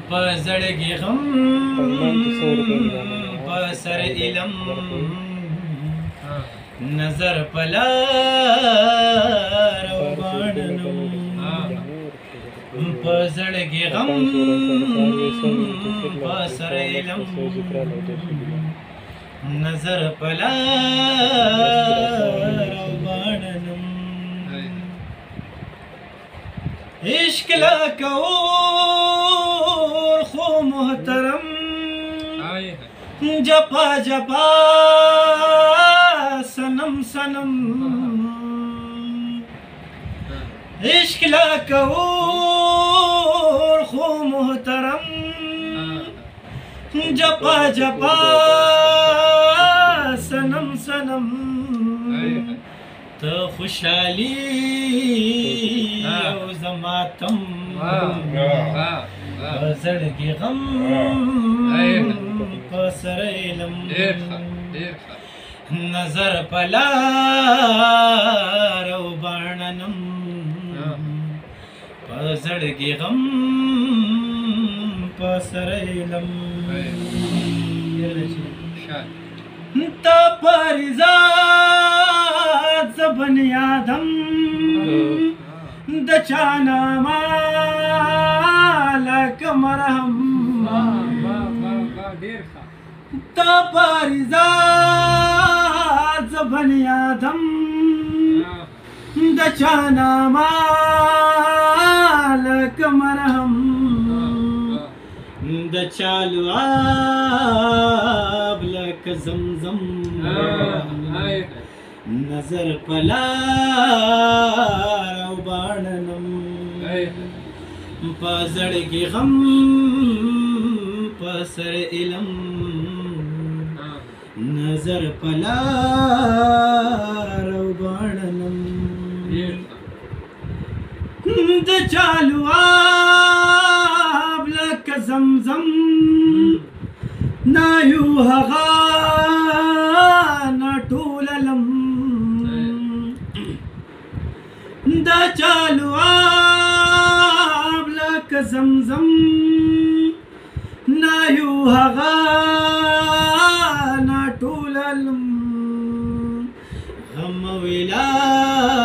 په زړګي غم په سر علم نظر په لار وباڼنم په زړګي غم په سر علم نظر په لار وباڼنم عشق لا کول خو محترم جپا جپا سنم سنم عشق لا کول خو محترم جپا جپا سنم سنم تو خوشحالی او زماتم زړګي غم په سر علم نظر په لار وباڼنم په زړګي غم په سر علم تا پر ذات بني آدم د چانا مالک مرهم تا پر ذات بني آدم د چانا مالک مرهم د چالو آب لک زمزم نظر په لار وباڼنم په زړګي غم په سر علم نظر په لار وباڼنم د چالو آب لک زمزم نا یو هغه نا ټول علم دا چالو آب لک زمزم نا یو هغه نا ټول علم غم ویلال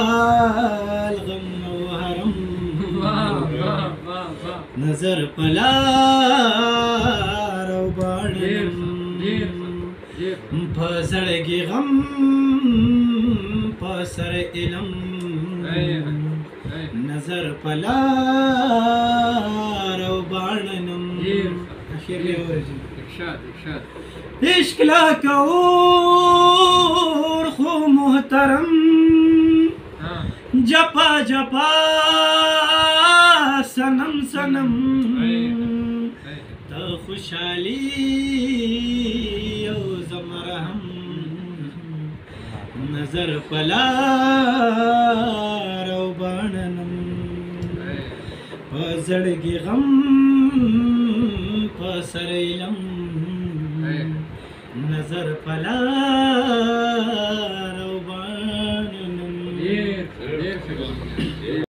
غم حرم نظر په لار وباڼنم په زړګي غم په سر علم نظر په لار وباڼنم عشق لا کور خو محترم جپا جپا سنم سنم تا خوشحالی او زمرهم نظر په لار وباڼنم په زړګي غم په سر علم نظر په لار